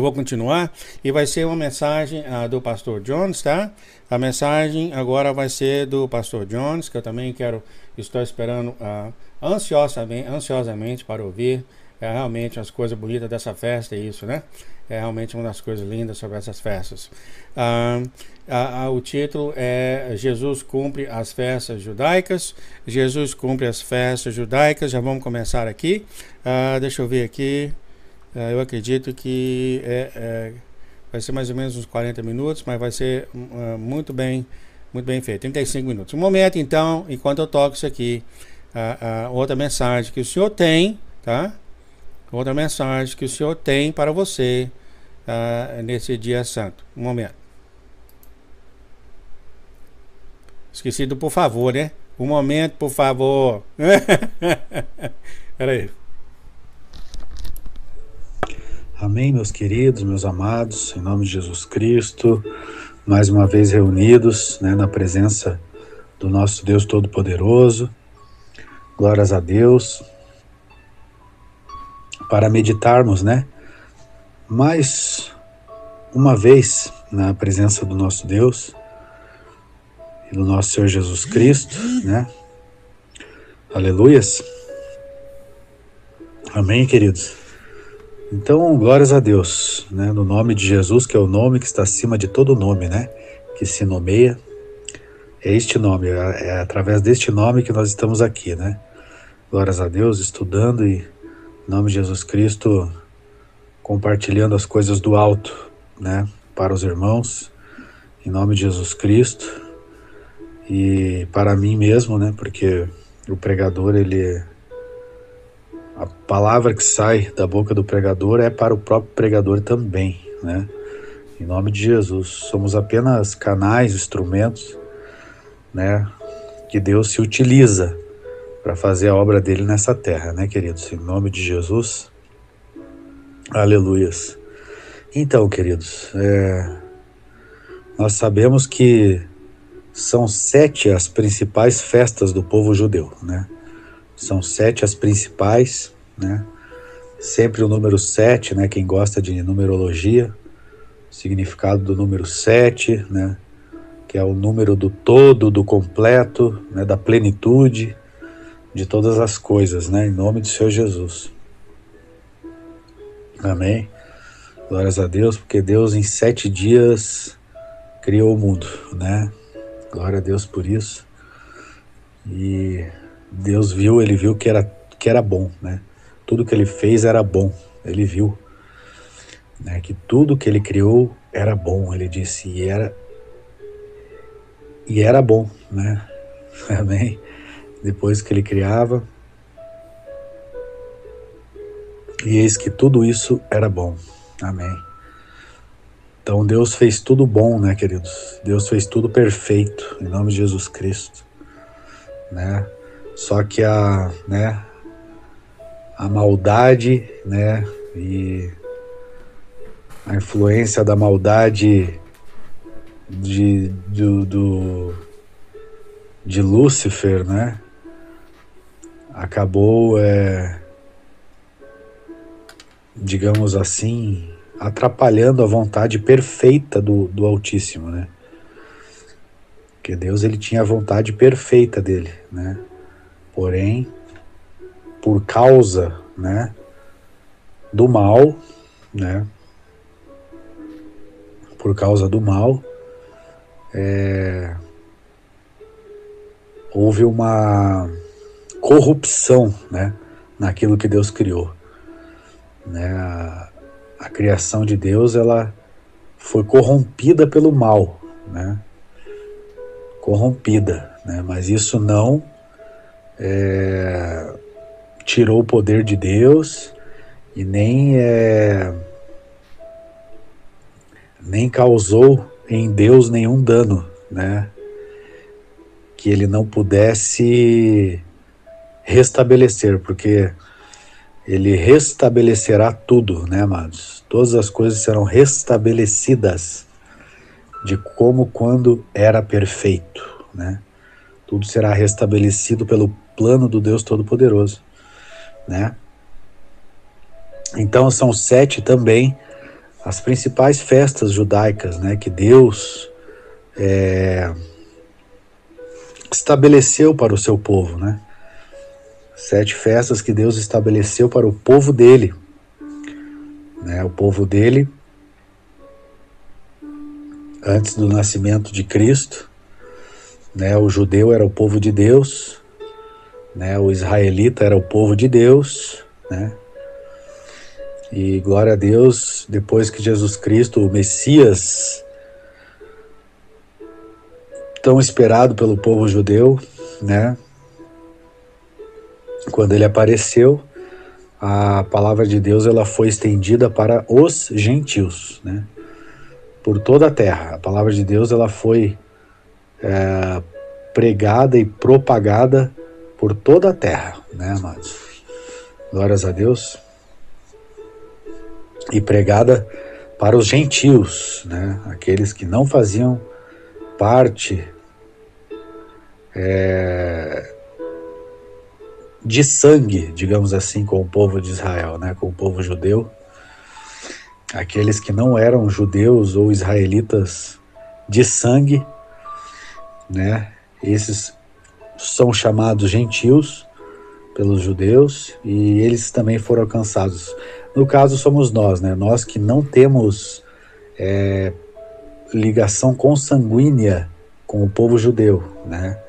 Eu vou continuar e vai ser uma mensagem do Pastor Jones, tá? A mensagem agora vai ser do Pastor Jones, que eu também estou esperando ansiosamente para ouvir. É realmente as coisas bonitas dessa festa, é isso, né? É realmente uma das coisas lindas sobre essas festas. O título é Jesus cumpre as festas judaicas. Jesus cumpre as festas judaicas. Já vamos começar aqui. Deixa eu ver aqui. Eu acredito que vai ser mais ou menos uns 40 minutos, mas vai ser muito bem feito. 35 minutos. Um momento, então, enquanto eu toco isso aqui, outra mensagem que o Senhor tem, tá? Outra mensagem que o Senhor tem para você nesse dia santo. Um momento. Esqueci do por favor, né? Um momento, por favor. Peraí. Amém, meus queridos, meus amados, em nome de Jesus Cristo, mais uma vez reunidos, né, na presença do nosso Deus Todo-Poderoso. Glórias a Deus, para meditarmos, né, mais uma vez na presença do nosso Deus e do nosso Senhor Jesus Cristo, né? Aleluias. Amém, queridos. Então, glórias a Deus, né? No nome de Jesus, que é o nome que está acima de todo nome, né? Que se nomeia. É este nome, é através deste nome que nós estamos aqui, né? Glórias a Deus, estudando e, em nome de Jesus Cristo, compartilhando as coisas do alto, né? Para os irmãos, em nome de Jesus Cristo. E para mim mesmo, né? Porque o pregador, a palavra que sai da boca do pregador é para o próprio pregador também, né? Em nome de Jesus, somos apenas canais, instrumentos, né? Que Deus se utiliza para fazer a obra dele nessa terra, né, queridos? Em nome de Jesus, aleluias. Então, queridos, nós sabemos que são 7 as principais festas do povo judeu, né? São 7 as principais, né? Sempre o número 7, né? Quem gosta de numerologia, o significado do número 7, né? Que é o número do todo, do completo, né? Da plenitude de todas as coisas, né? Em nome do Senhor Jesus. Amém. Glórias a Deus, porque Deus em 7 dias criou o mundo, né? Glória a Deus por isso. E Deus ele viu que era bom, né? Tudo que ele fez era bom, ele viu, né? Que tudo que ele criou era bom, ele disse, e era bom, né? Amém? Depois que ele criava, e eis que tudo isso era bom, amém? Então Deus fez tudo bom, né, queridos? Deus fez tudo perfeito, em nome de Jesus Cristo, né? Só que a maldade, né, e a influência da maldade de Lúcifer, né, acabou, digamos assim, atrapalhando a vontade perfeita do Altíssimo, né? Porque Deus, ele tinha a vontade perfeita dele, né? Porém, por causa, né, do mal, né, por causa do mal, houve uma corrupção, né, naquilo que Deus criou, né? A criação de Deus, ela foi corrompida pelo mal, né? Corrompida, né? Mas isso não tirou o poder de Deus e nem causou em Deus nenhum dano, né? Que ele não pudesse restabelecer, porque ele restabelecerá tudo, né, amados? Todas as coisas serão restabelecidas de como quando era perfeito, né? Tudo será restabelecido pelo plano do Deus Todo-Poderoso, né? Então são 7 também as principais festas judaicas, né, que Deus estabeleceu para o seu povo, né? 7 festas que Deus estabeleceu para o povo dele, né? O povo dele, antes do nascimento de Cristo, né? O judeu era o povo de Deus, né? O israelita era o povo de Deus, né? E glória a Deus, depois que Jesus Cristo, o Messias, tão esperado pelo povo judeu, né? Quando ele apareceu, a palavra de Deus ela foi estendida para os gentios, né? Por toda a terra. A palavra de Deus ela foi pregada e propagada por toda a terra, né, amados? Glórias a Deus. E pregada para os gentios, né? Aqueles que não faziam parte de sangue, digamos assim, com o povo de Israel, né? Com o povo judeu. Aqueles que não eram judeus ou israelitas de sangue, né? Esses são chamados gentios pelos judeus e eles também foram alcançados. No caso somos nós, né? Nós que não temos ligação consanguínea com o povo judeu, né?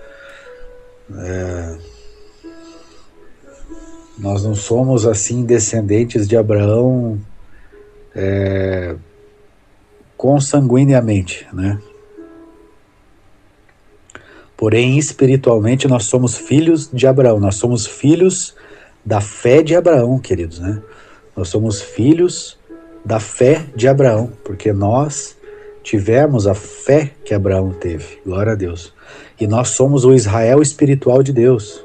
Nós não somos assim descendentes de Abraão consanguineamente, né? Porém, espiritualmente, nós somos filhos de Abraão. Nós somos filhos da fé de Abraão, queridos, né? Nós somos filhos da fé de Abraão, porque nós tivemos a fé que Abraão teve. Glória a Deus. E nós somos o Israel espiritual de Deus,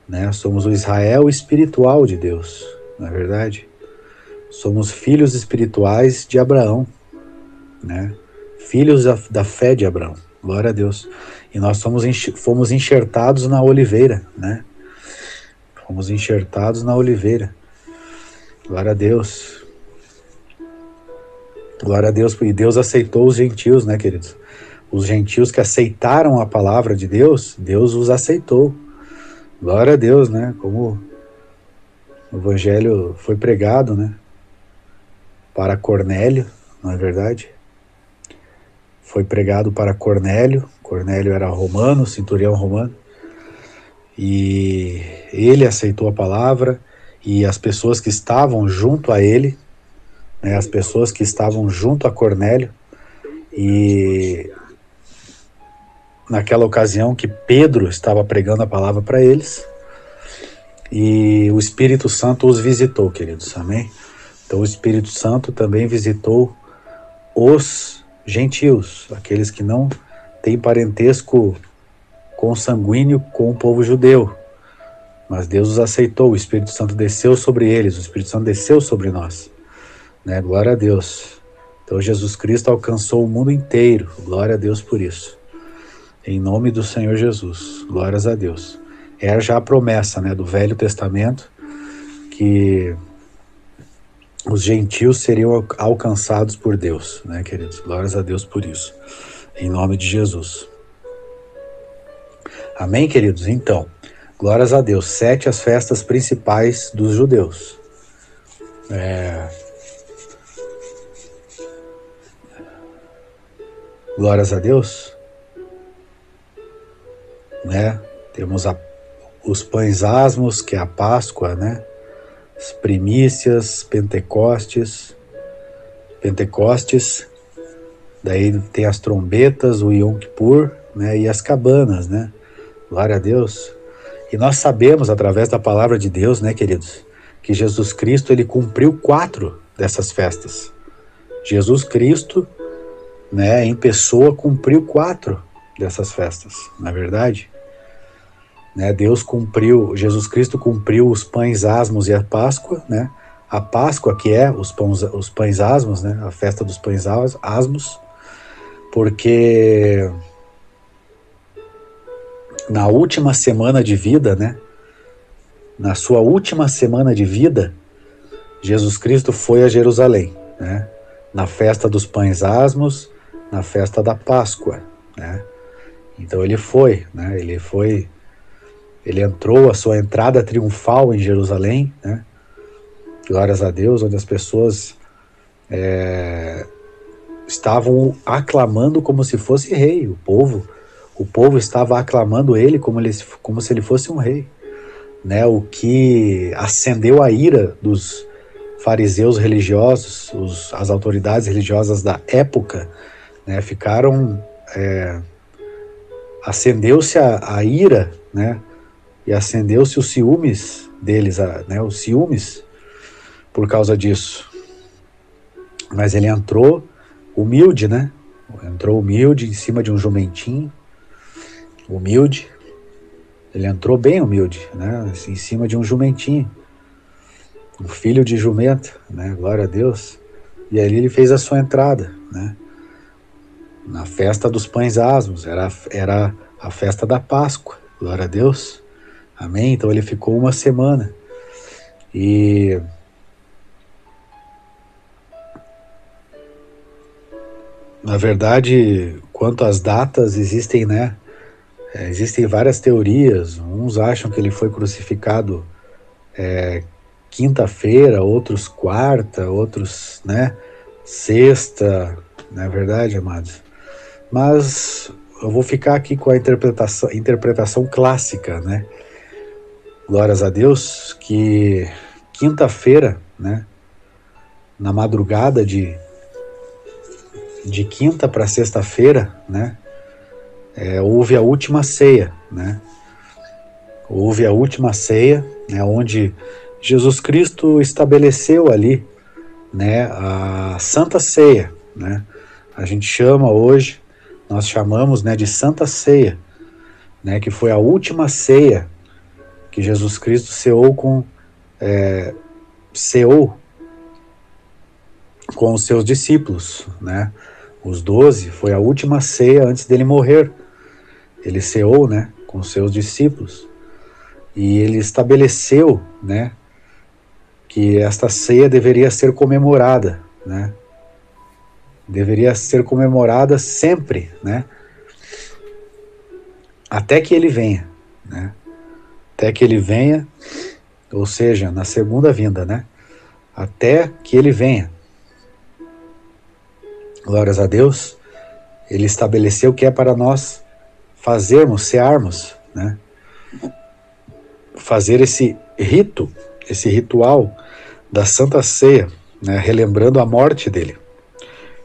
né? Somos o Israel espiritual de Deus, não é verdade? Somos filhos espirituais de Abraão, né? Filhos da fé de Abraão. Glória a Deus. E nós fomos enxertados na oliveira, né? Fomos enxertados na oliveira. Glória a Deus. Glória a Deus. E Deus aceitou os gentios, né, queridos? Os gentios que aceitaram a palavra de Deus, Deus os aceitou. Glória a Deus, né? Como o evangelho foi pregado, né? Para Cornélio, não é verdade? Foi pregado para Cornélio. Cornélio era romano, centurião romano. E ele aceitou a palavra. E as pessoas que estavam junto a ele, né, as pessoas que estavam junto a Cornélio, e naquela ocasião que Pedro estava pregando a palavra para eles, e o Espírito Santo os visitou, queridos, amém? Então o Espírito Santo também visitou os gentios, aqueles que não têm parentesco consanguíneo com o povo judeu, mas Deus os aceitou, o Espírito Santo desceu sobre eles, o Espírito Santo desceu sobre nós, né? Glória a Deus. Então Jesus Cristo alcançou o mundo inteiro, glória a Deus por isso, em nome do Senhor Jesus, glórias a Deus. Era já a promessa, né, do Velho Testamento, que os gentios seriam alcançados por Deus, né, queridos? Glórias a Deus por isso, em nome de Jesus. Amém, queridos? Então, glórias a Deus. 7 as festas principais dos judeus. Glórias a Deus. Né? Temos os pães asmos, que é a Páscoa, né? As primícias, Pentecostes, daí tem as trombetas, o Yom Kippur, né? E as cabanas, né? Glória a Deus. E nós sabemos, através da palavra de Deus, né, queridos, que Jesus Cristo, ele cumpriu 4 dessas festas. Jesus Cristo, né, em pessoa, cumpriu 4 dessas festas, na verdade. Né, Jesus Cristo cumpriu os pães asmos e a Páscoa, né? A Páscoa, que é os pães asmos, né? A festa dos pães asmos, porque na última semana de vida, né? Na sua última semana de vida, Jesus Cristo foi a Jerusalém, né? na festa dos pães asmos, na festa da Páscoa, né? Então ele foi, né? Ele entrou a sua entrada triunfal em Jerusalém, né? Glórias a Deus, onde as pessoas estavam aclamando como se fosse rei. O povo estava aclamando ele como se ele fosse um rei, né? O que acendeu a ira dos fariseus religiosos, as autoridades religiosas da época, né? Acendeu-se a ira, né? E acendeu-se os ciúmes deles, né? Os ciúmes por causa disso. Mas ele entrou humilde, né? Entrou humilde em cima de um jumentinho, humilde. Ele entrou bem humilde, né? Em cima de um jumentinho, um filho de jumenta, né? Glória a Deus. E ali ele fez a sua entrada, né? Na festa dos pães asmos, era a festa da Páscoa, glória a Deus. Amém? Então ele ficou uma semana. E na verdade, quanto às datas, existem, né? Existem várias teorias. Uns acham que ele foi crucificado quinta-feira, outros quarta, outros, né? Sexta, não é verdade, amados? Mas eu vou ficar aqui com a interpretação clássica, né? Glórias a Deus, que quinta-feira, né? Na madrugada de quinta para sexta-feira, né? Houve a última ceia, né? Houve a última ceia, né? Onde Jesus Cristo estabeleceu ali, né? A Santa Ceia, né? A gente chama hoje, nós chamamos, né, de Santa Ceia, né? Que foi a última ceia que Jesus Cristo ceou com os seus discípulos, né? Os 12, foi a última ceia antes dele morrer. Ele ceou, né, com os seus discípulos. E ele estabeleceu, né, que esta ceia deveria ser comemorada, né? Deveria ser comemorada sempre, né? Até que ele venha, né? Até que ele venha, ou seja, na segunda vinda, né? Até que ele venha. Glórias a Deus. Ele estabeleceu que é para nós fazermos, cearmos, né? Fazer esse rito, esse ritual da Santa Ceia, né? Relembrando a morte dele.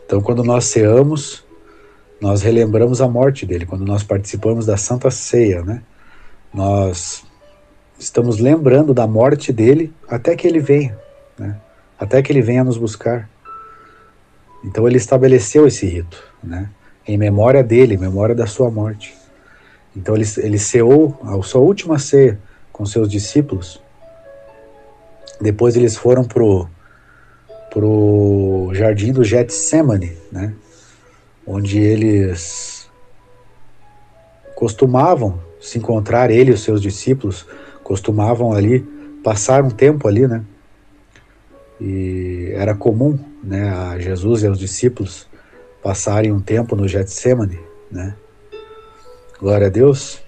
Então, quando nós ceamos, nós relembramos a morte dele. Quando nós participamos da Santa Ceia, né? Nós estamos lembrando da morte dele até que ele venha, né? Até que ele venha nos buscar. Então ele estabeleceu esse rito, né? Em memória dele, em memória da sua morte. Então ele ceou a sua última ceia com seus discípulos. Depois eles foram pro jardim do Getsemane, né? Onde eles costumavam se encontrar, ele e os seus discípulos costumavam ali passar um tempo ali, né? E era comum, né, a Jesus e aos discípulos passarem um tempo no Getsemane, né? Glória a Deus.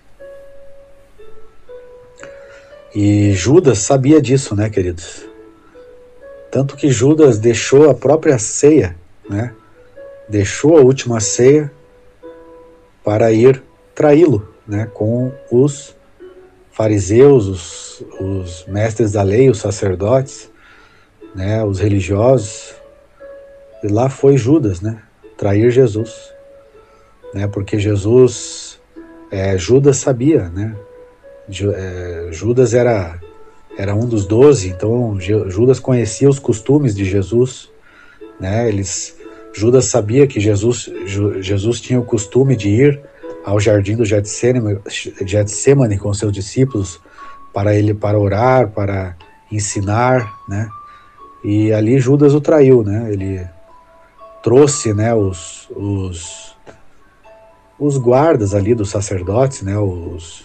E Judas sabia disso, né, queridos? Tanto que Judas deixou a própria ceia, né? Deixou a última ceia para ir traí-lo, né? Com os fariseus, os mestres da lei, os sacerdotes, né? Os religiosos. E lá foi Judas, né? Trair Jesus, né? Porque Judas sabia, né? Judas era um dos 12, então Judas conhecia os costumes de Jesus, né? Judas sabia que Jesus tinha o costume de ir ao jardim do Getsemane com seus discípulos para orar, para ensinar, né? E ali Judas o traiu, né? Ele trouxe, né, os guardas ali dos sacerdotes, né, os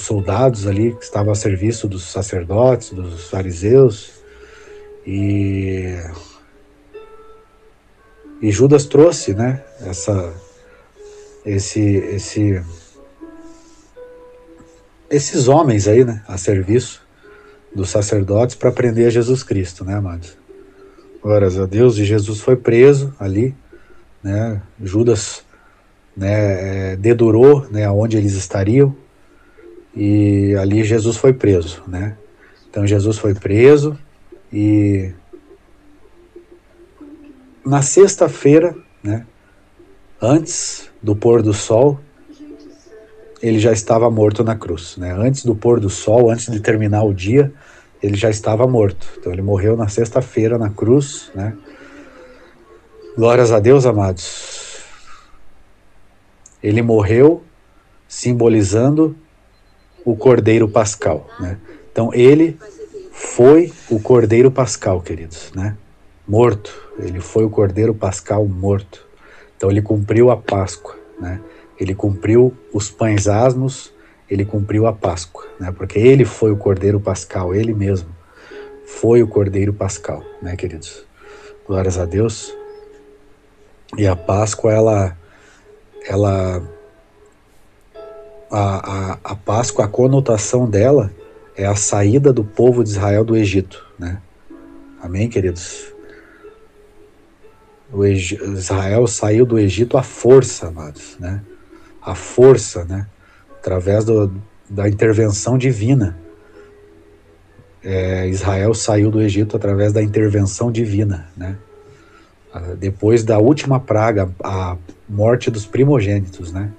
soldados ali que estavam a serviço dos sacerdotes, dos fariseus, e E Judas trouxe, né, esses homens aí, né, a serviço dos sacerdotes para prender a Jesus Cristo, né, amados? Glórias a Deus. E Jesus foi preso ali, né? Judas, né, dedurou, né, aonde eles estariam, e ali Jesus foi preso, né? Então Jesus foi preso e na sexta-feira, né, antes do pôr do sol, ele já estava morto na cruz, né? Antes do pôr do sol, antes de terminar o dia, ele já estava morto. Então ele morreu na sexta-feira na cruz, né? Glórias a Deus, amados. Ele morreu simbolizando o Cordeiro Pascal, né? Então ele foi o Cordeiro Pascal, queridos, né? Morto. Ele foi o Cordeiro Pascal morto. Então ele cumpriu a Páscoa, né? Ele cumpriu os pães asmos, ele cumpriu a Páscoa, né? Porque ele foi o Cordeiro Pascal, ele mesmo foi o Cordeiro Pascal, né, queridos? Glórias a Deus. E a Páscoa, a Páscoa, a conotação dela é a saída do povo de Israel do Egito, né? Amém, queridos? Israel saiu do Egito à força, amados, né? A força, né? Através da intervenção divina. Israel saiu do Egito através da intervenção divina, né? Depois da última praga, a morte dos primogênitos, né?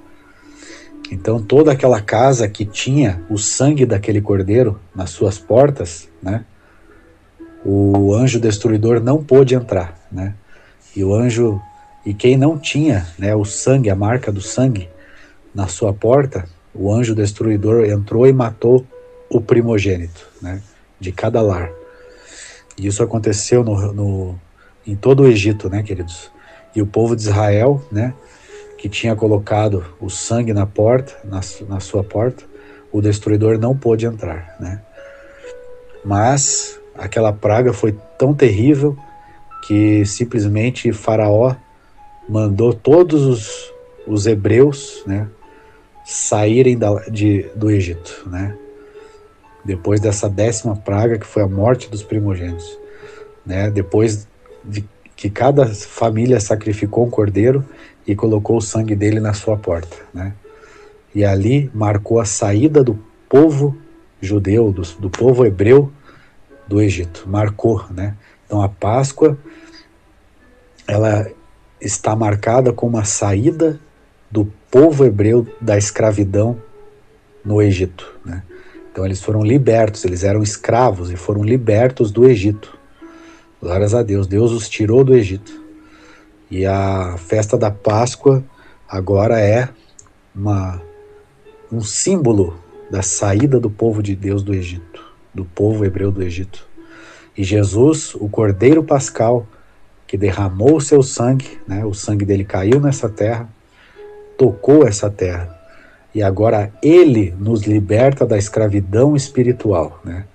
Então toda aquela casa que tinha o sangue daquele cordeiro nas suas portas, né? O anjo destruidor não pôde entrar, né? E quem não tinha, né, o sangue, a marca do sangue na sua porta, o anjo destruidor entrou e matou o primogênito, né, de cada lar. E isso aconteceu em todo o Egito, né, queridos? E o povo de Israel, né, que tinha colocado o sangue na porta, na sua porta, o destruidor não pôde entrar, né? Mas aquela praga foi tão terrível que simplesmente Faraó mandou todos os hebreus, né, saírem do Egito, né? Depois dessa 10ª praga, que foi a morte dos primogênitos, né? Depois de que cada família sacrificou um cordeiro e colocou o sangue dele na sua porta, né? E ali marcou a saída do povo judeu, do povo hebreu do Egito. Marcou, né? Então a Páscoa, ela está marcada como a saída do povo hebreu da escravidão no Egito, né? Então eles foram libertos, eles eram escravos e foram libertos do Egito. Glórias a Deus, Deus os tirou do Egito. E a festa da Páscoa agora é um símbolo da saída do povo de Deus do Egito, do povo hebreu do Egito. E Jesus, o Cordeiro Pascal, que derramou o seu sangue, né, o sangue dele caiu nessa terra, tocou essa terra. E agora ele nos liberta da escravidão espiritual, né?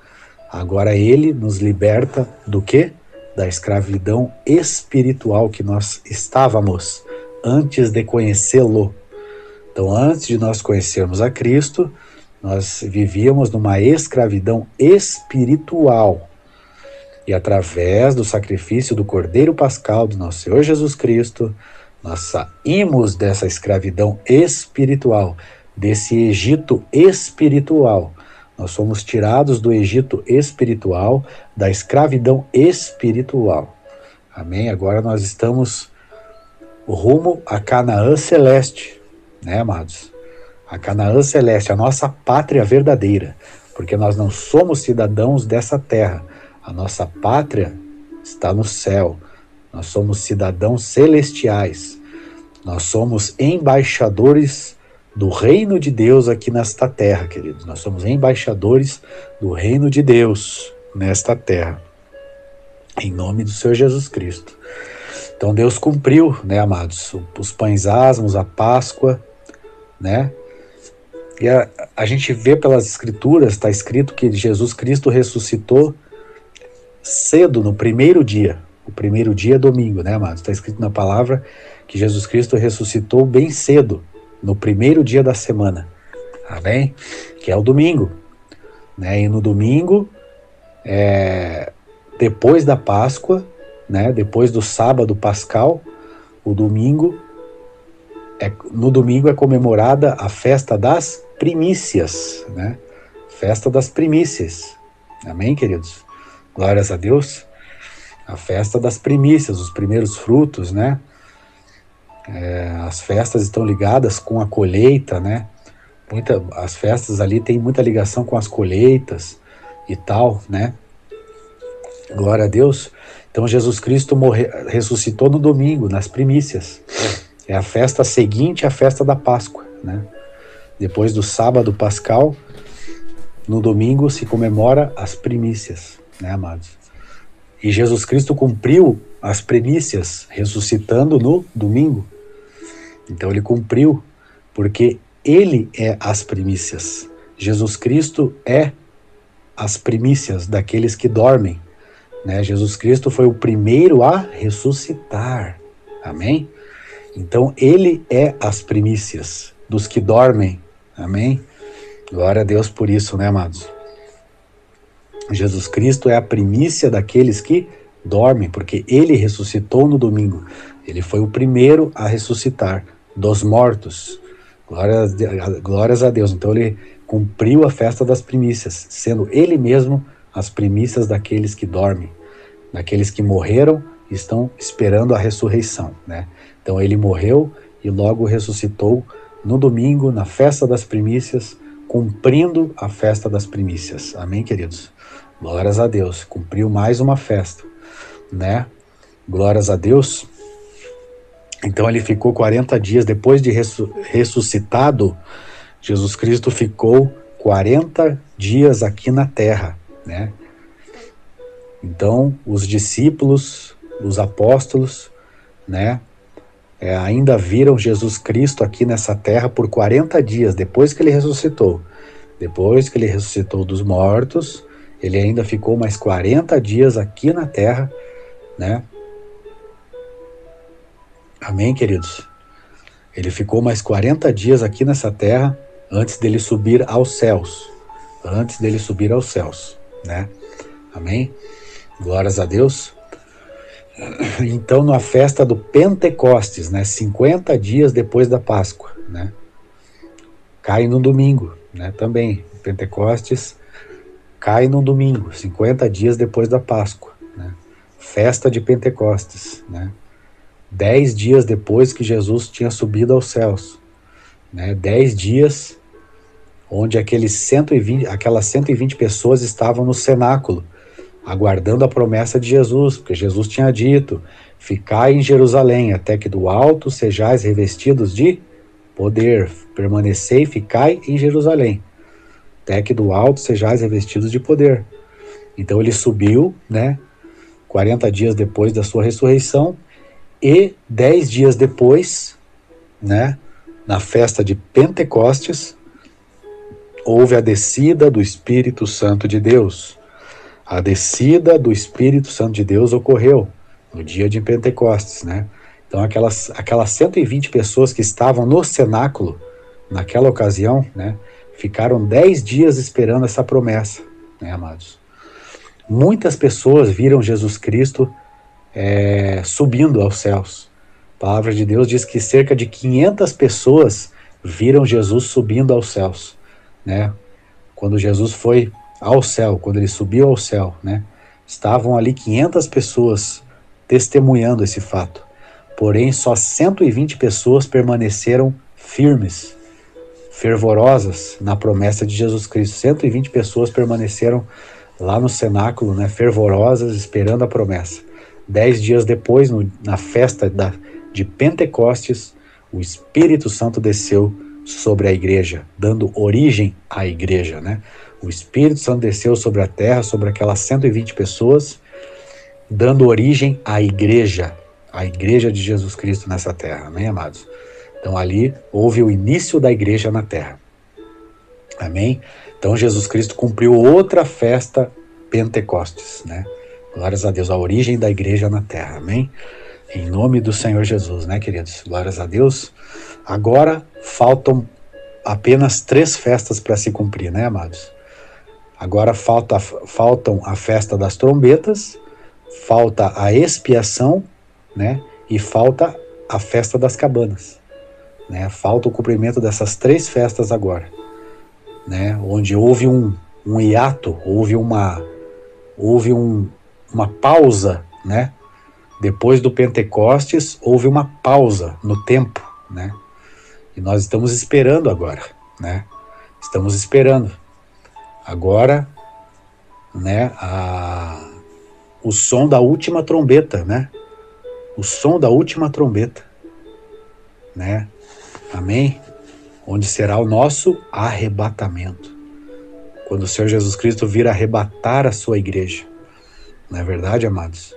Agora ele nos liberta do quê? Da escravidão espiritual que nós estávamos antes de conhecê-lo. Então, antes de nós conhecermos a Cristo, nós vivíamos numa escravidão espiritual. E através do sacrifício do Cordeiro Pascal do nosso Senhor Jesus Cristo, nós saímos dessa escravidão espiritual, desse Egito espiritual. Nós somos tirados do Egito espiritual, da escravidão espiritual. Amém? Agora nós estamos rumo a Canaã celeste, né, amados? A Canaã celeste, a nossa pátria verdadeira, porque nós não somos cidadãos dessa terra. A nossa pátria está no céu. Nós somos cidadãos celestiais. Nós somos embaixadores do reino de Deus aqui nesta terra, queridos. Nós somos embaixadores do reino de Deus nesta terra, em nome do Senhor Jesus Cristo. Então Deus cumpriu, né, amados, os pães asmos, a Páscoa, né? E a gente vê pelas escrituras, está escrito que Jesus Cristo ressuscitou cedo, no primeiro dia, O primeiro dia é domingo, né, amados? Está escrito na palavra que Jesus Cristo ressuscitou bem cedo, no primeiro dia da semana. Amém? Que é o domingo. Né? E no domingo, depois da Páscoa, né? Depois do sábado pascal, no domingo é comemorada a festa das primícias, né? Festa das primícias. Amém, queridos? Glórias a Deus. A festa das primícias, os primeiros frutos, né? As festas estão ligadas com a colheita, né? As festas ali têm muita ligação com as colheitas e tal, né? Glória a Deus. Então Jesus Cristo ressuscitou no domingo, nas primícias. É a festa seguinte à festa da Páscoa, né? Depois do sábado pascal, no domingo se comemora as primícias, né, amados? E Jesus Cristo cumpriu as primícias ressuscitando no domingo. Então ele cumpriu, porque ele é as primícias. Jesus Cristo é as primícias daqueles que dormem, né? Jesus Cristo foi o primeiro a ressuscitar. Amém? Então ele é as primícias dos que dormem. Amém? Glória a Deus por isso, né, amados? Jesus Cristo é a primícia daqueles que dormem, porque ele ressuscitou no domingo. Ele foi o primeiro a ressuscitar dos mortos. Glórias a Deus. Então ele cumpriu a festa das primícias, sendo ele mesmo as primícias daqueles que dormem, daqueles que morreram e estão esperando a ressurreição, né? Então ele morreu e logo ressuscitou no domingo, na festa das primícias, cumprindo a festa das primícias. Amém, queridos? Glórias a Deus. Cumpriu mais uma festa, né? Glórias a Deus. Então ele ficou 40 dias depois de ressuscitado. Jesus Cristo ficou 40 dias aqui na terra, né? Então os discípulos, os apóstolos, né, ainda viram Jesus Cristo aqui nessa terra por 40 dias, depois que ele ressuscitou. Depois que ele ressuscitou dos mortos, ele ainda ficou mais 40 dias aqui na terra, né? Amém, queridos? Ele ficou mais 40 dias aqui nessa terra antes dele subir aos céus. Antes dele subir aos céus, né? Amém? Glórias a Deus. Então, na festa do Pentecostes, né, 50 dias depois da Páscoa, né, cai no domingo, né, também. Pentecostes cai no domingo, 50 dias depois da Páscoa, né, festa de Pentecostes, né, 10 dias depois que Jesus tinha subido aos céus, né, 10 dias onde aquelas 120 pessoas estavam no cenáculo, aguardando a promessa de Jesus, porque Jesus tinha dito: ficai em Jerusalém, até que do alto sejais revestidos de poder. Permanecei e ficai em Jerusalém, até que do alto sejais revestidos de poder. Então ele subiu, né, 40 dias depois da sua ressurreição, e 10 dias depois, né, na festa de Pentecostes, houve a descida do Espírito Santo de Deus. A descida do Espírito Santo de Deus ocorreu no dia de Pentecostes, né? Então aquelas 120 pessoas que estavam no cenáculo naquela ocasião, né, ficaram 10 dias esperando essa promessa, né, amados? Muitas pessoas viram Jesus Cristo subindo aos céus. A palavra de Deus diz que cerca de 500 pessoas viram Jesus subindo aos céus, né? Quando Jesus foi ao céu, quando ele subiu ao céu, né, estavam ali 500 pessoas testemunhando esse fato. Porém, só 120 pessoas permaneceram firmes, fervorosas na promessa de Jesus Cristo. 120 pessoas permaneceram lá no cenáculo, né, fervorosas, esperando a promessa. 10 dias depois, na festa de Pentecostes, o Espírito Santo desceu sobre a igreja, dando origem à igreja, né? O Espírito Santo desceu sobre a terra, sobre aquelas 120 pessoas, dando origem à igreja de Jesus Cristo nessa terra, amém, amados? Então ali houve o início da igreja na terra, amém? Então Jesus Cristo cumpriu outra festa Pentecostes, né? Glórias a Deus, a origem da igreja na terra, amém? Em nome do Senhor Jesus, né, queridos? Glórias a Deus. Agora faltam apenas 3 festas para se cumprir, né, amados? Agora faltam a festa das trombetas, falta a expiação, né? E falta a festa das cabanas, né? Falta o cumprimento dessas 3 festas agora, né? Onde houve um hiato, houve uma pausa, né? Depois do Pentecostes, houve uma pausa no tempo, né? E nós estamos esperando agora, né? Estamos esperando. Agora, né, o som da última trombeta, né? O som da última trombeta, né? Amém? Onde será o nosso arrebatamento. Quando o Senhor Jesus Cristo vir arrebatar a sua igreja. Não é verdade, amados?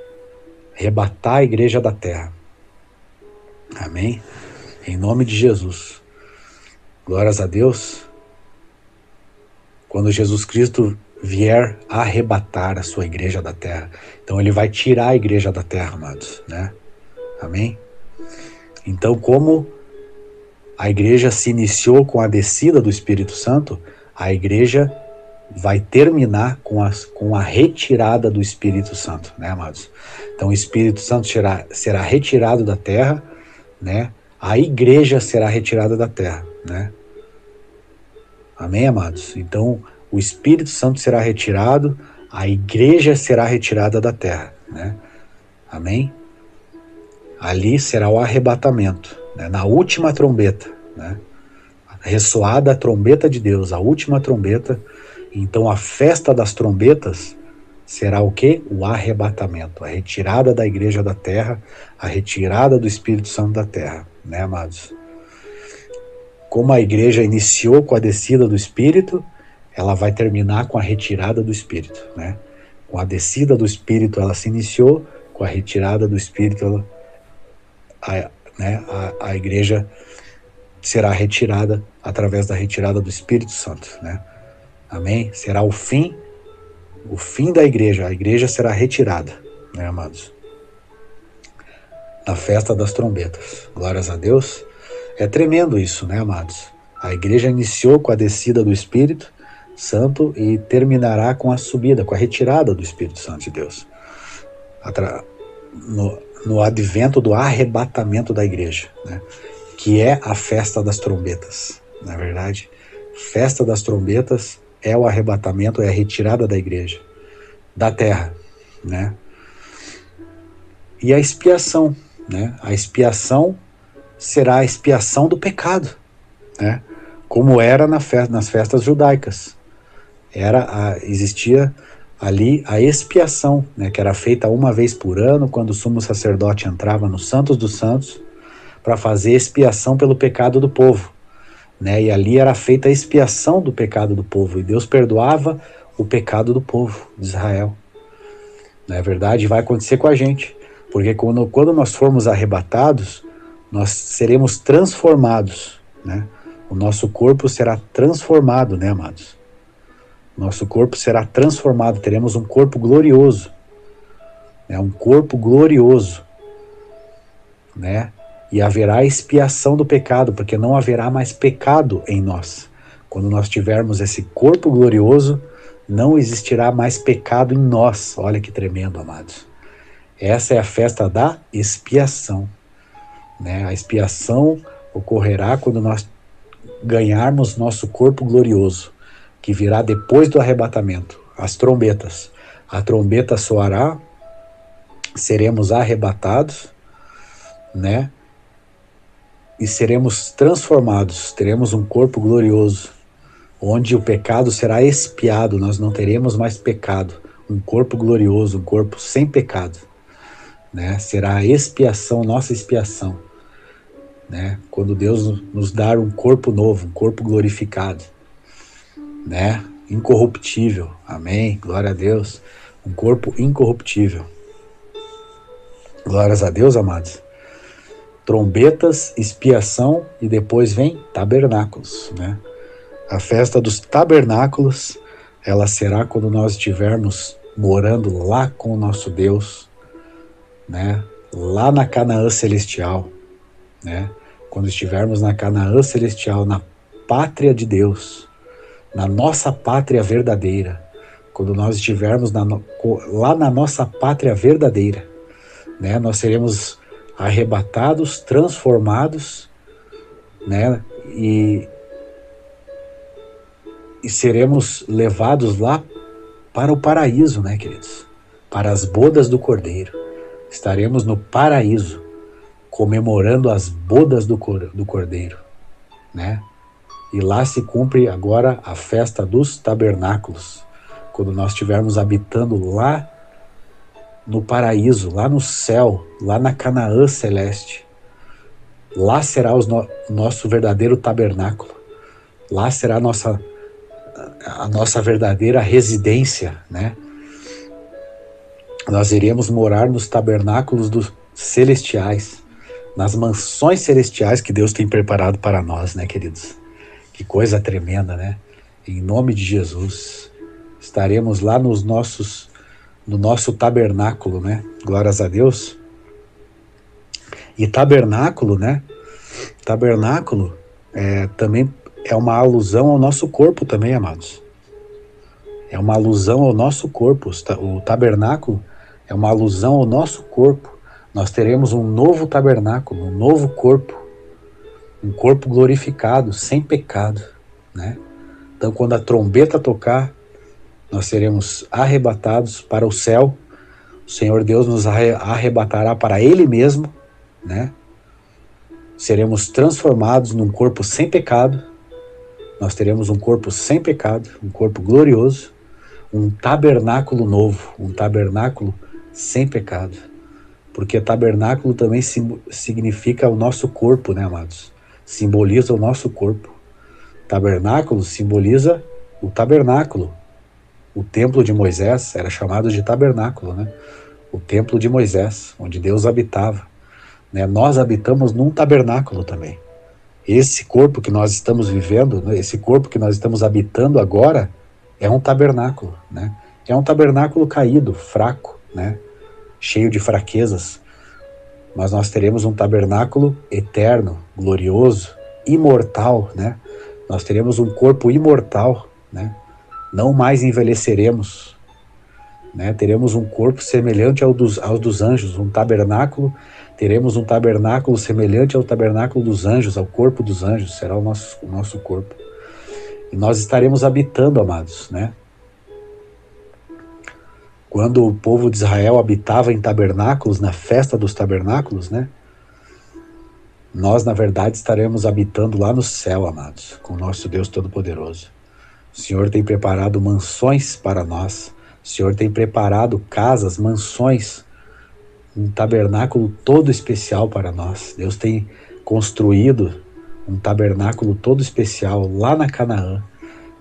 Arrebatar a igreja da terra. Amém? Em nome de Jesus. Glórias a Deus. Quando Jesus Cristo vier arrebatar a sua igreja da terra. Então ele vai tirar a igreja da terra, amados, né? Amém? Então, como a igreja se iniciou com a descida do Espírito Santo, a igreja vai terminar com a retirada do Espírito Santo, né, amados? Então o Espírito Santo será retirado da terra, né? A igreja será retirada da terra, né? Amém, amados? Então, o Espírito Santo será retirado, a igreja será retirada da terra, né? Amém? Ali será o arrebatamento, né? Na última trombeta, né? Ressoada a trombeta de Deus, a última trombeta. Então, a festa das trombetas será o quê? O arrebatamento, a retirada da igreja da terra, a retirada do Espírito Santo da terra, né, amados? Como a igreja iniciou com a descida do Espírito, ela vai terminar com a retirada do Espírito, né? Com a descida do Espírito ela se iniciou, com a retirada do Espírito a igreja será retirada através da retirada do Espírito Santo, né? Amém? Será o fim da igreja, a igreja será retirada, né, amados? Na festa das trombetas, glórias a Deus. É tremendo isso, né, amados? A igreja iniciou com a descida do Espírito Santo e terminará com a subida, com a retirada do Espírito Santo de Deus. No advento do arrebatamento da igreja, né? Que é a festa das trombetas, não é verdade? Festa das trombetas é o arrebatamento, é a retirada da igreja, da terra, né? E a expiação, né? A expiação será a expiação do pecado, né? Como era nas festas judaicas. Existia ali a expiação, né? Que era feita uma vez por ano, quando o sumo sacerdote entrava no Santos dos Santos, para fazer expiação pelo pecado do povo, né? E ali era feita a expiação do pecado do povo, e Deus perdoava o pecado do povo de Israel. Não é verdade? Vai acontecer com a gente, porque quando nós formos arrebatados, nós seremos transformados, né? O nosso corpo será transformado, né, amados? Nosso corpo será transformado, teremos um corpo glorioso, né? Um corpo glorioso, né? E haverá expiação do pecado, porque não haverá mais pecado em nós. Quando nós tivermos esse corpo glorioso, não existirá mais pecado em nós. Olha que tremendo, amados. Essa é a festa da expiação, né? A expiação ocorrerá quando nós ganharmos nosso corpo glorioso, que virá depois do arrebatamento. As trombetas. A trombeta soará, seremos arrebatados, né? E seremos transformados, teremos um corpo glorioso, onde o pecado será expiado, nós não teremos mais pecado, um corpo glorioso, um corpo sem pecado, né? Será a expiação, nossa expiação, né? Quando Deus nos dar um corpo novo, um corpo glorificado, né? Incorruptível, amém, glória a Deus, um corpo incorruptível. Glórias a Deus, amados. Trombetas, expiação e depois vem tabernáculos, né? A festa dos tabernáculos, ela será quando nós estivermos morando lá com o nosso Deus, né? Lá na Canaã celestial, né? Quando estivermos na Canaã celestial, na pátria de Deus, na nossa pátria verdadeira, quando nós estivermos lá na nossa pátria verdadeira, né? Nós seremos arrebatados, transformados, né? E seremos levados lá para o paraíso, né, queridos? Para as bodas do Cordeiro. Estaremos no paraíso, comemorando as bodas do Cordeiro, né? E lá se cumpre agora a festa dos tabernáculos, quando nós estivermos habitando lá no paraíso, lá no céu, lá na Canaã celeste. Lá será nosso verdadeiro tabernáculo. Lá será a nossa verdadeira residência, né? Nós iremos morar nos tabernáculos dos celestiais, nas mansões celestiais que Deus tem preparado para nós, né, queridos? Que coisa tremenda, né? Em nome de Jesus, estaremos lá no nosso tabernáculo, né? Glórias a Deus. E tabernáculo, né? Tabernáculo também é uma alusão ao nosso corpo também, amados. É uma alusão ao nosso corpo. O tabernáculo é uma alusão ao nosso corpo. Nós teremos um novo tabernáculo, um novo corpo. Um corpo glorificado, sem pecado, né? Então, quando a trombeta tocar, nós seremos arrebatados para o céu. O Senhor Deus nos arrebatará para Ele mesmo, né? Seremos transformados num corpo sem pecado. Nós teremos um corpo sem pecado, um corpo glorioso, um tabernáculo novo, um tabernáculo sem pecado. Porque tabernáculo também significa o nosso corpo, né, amados? Simboliza o nosso corpo. Tabernáculo simboliza o tabernáculo. O templo de Moisés era chamado de tabernáculo, né? O templo de Moisés, onde Deus habitava, né? Nós habitamos num tabernáculo também. Esse corpo que nós estamos vivendo, né? Esse corpo que nós estamos habitando agora é um tabernáculo, né? É um tabernáculo caído, fraco, né? Cheio de fraquezas. Mas nós teremos um tabernáculo eterno, glorioso, imortal, né? Nós teremos um corpo imortal, né? Não mais envelheceremos, né? Teremos um corpo semelhante aos dos anjos, um tabernáculo. Teremos um tabernáculo semelhante ao tabernáculo dos anjos, ao corpo dos anjos, será o nosso corpo. E nós estaremos habitando, amados, né? Quando o povo de Israel habitava em tabernáculos, na festa dos tabernáculos, né? Nós, na verdade, estaremos habitando lá no céu, amados, com o nosso Deus Todo-Poderoso. O Senhor tem preparado mansões para nós. O Senhor tem preparado casas, mansões, um tabernáculo todo especial para nós. Deus tem construído um tabernáculo todo especial lá na Canaã,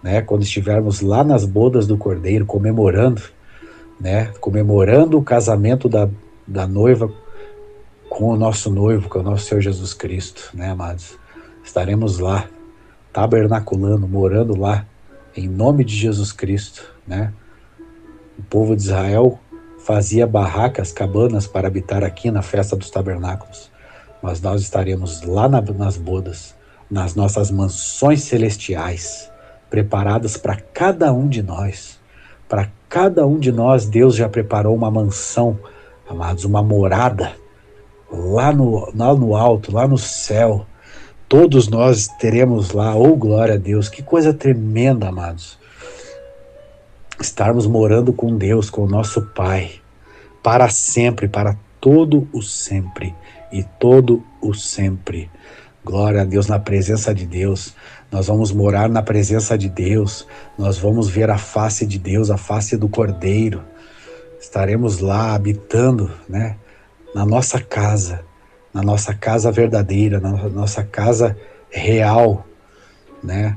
né? Quando estivermos lá nas bodas do Cordeiro, comemorando, né? Comemorando o casamento da noiva com o nosso noivo, com o nosso Senhor Jesus Cristo, né, amados? Estaremos lá, tabernaculando, morando lá, em nome de Jesus Cristo, né? O povo de Israel fazia barracas, cabanas para habitar aqui na festa dos tabernáculos, mas nós estaremos lá nas bodas, nas nossas mansões celestiais, preparadas para cada um de nós. Para cada um de nós, Deus já preparou uma mansão, amados, uma morada, lá no alto, lá no céu. Todos nós teremos lá, oh glória a Deus, que coisa tremenda, amados. Estarmos morando com Deus, com o nosso Pai, para sempre, para todo o sempre e todo o sempre. Glória a Deus, na presença de Deus. Nós vamos morar na presença de Deus. Nós vamos ver a face de Deus, a face do Cordeiro. Estaremos lá habitando, né, na nossa casa verdadeira, na nossa casa real, né?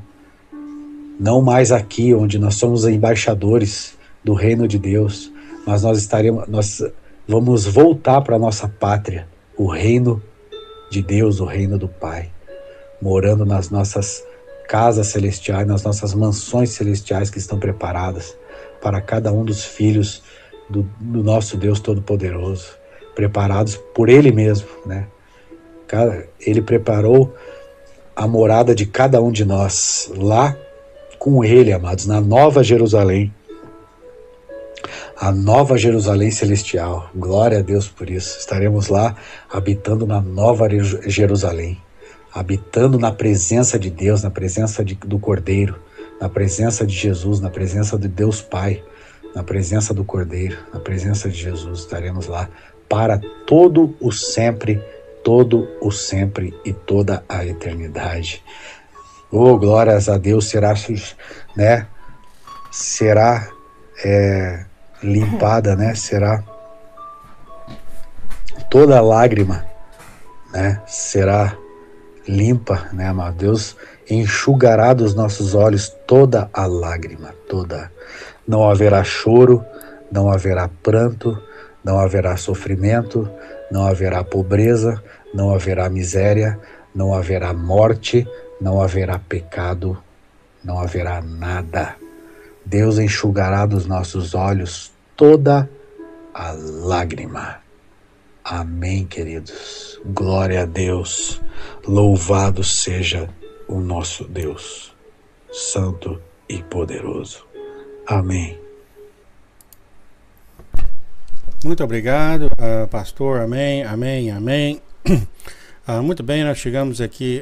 Não mais aqui onde nós somos embaixadores do reino de Deus, mas nós vamos voltar para a nossa pátria, o reino de Deus, o reino do Pai, morando nas nossas casas celestiais, nas nossas mansões celestiais que estão preparadas para cada um dos filhos do nosso Deus Todo-Poderoso, preparados por Ele mesmo, né? Ele preparou a morada de cada um de nós lá com Ele, amados, na Nova Jerusalém. A Nova Jerusalém Celestial. Glória a Deus por isso. Estaremos lá habitando na Nova Jerusalém, habitando na presença de Deus, na presença do Cordeiro, na presença de Jesus, na presença de Deus Pai, na presença do Cordeiro, na presença de Jesus. Estaremos lá para todo o sempre e toda a eternidade. Oh, glórias a Deus, será limpada, né? Será toda lágrima, né? Será limpa, né, amado? Deus enxugará dos nossos olhos toda a lágrima, toda. Não haverá choro, não haverá pranto, não haverá sofrimento, não haverá pobreza, não haverá miséria, não haverá morte, não haverá pecado, não haverá nada. Deus enxugará dos nossos olhos toda a lágrima. Amém, queridos. Glória a Deus. Louvado seja o nosso Deus, santo e poderoso. Amém. Muito obrigado, pastor. Amém, amém, amém. Muito bem, nós chegamos aqui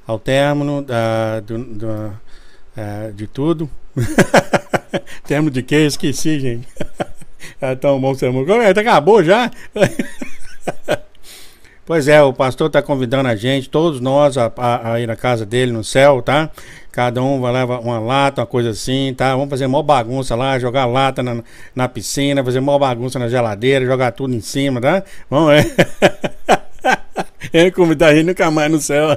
ao término de tudo. Término de quê? Esqueci, gente. É tão bom ser músico. Acabou já? Pois é, o pastor está convidando a gente, todos nós, a ir na casa dele no céu, tá? Cada um vai levar uma lata, uma coisa assim, tá? Vamos fazer mó bagunça lá, jogar lata na piscina, fazer mó bagunça na geladeira, jogar tudo em cima, tá? Vamos ver. Ele convidar a gente nunca mais no céu.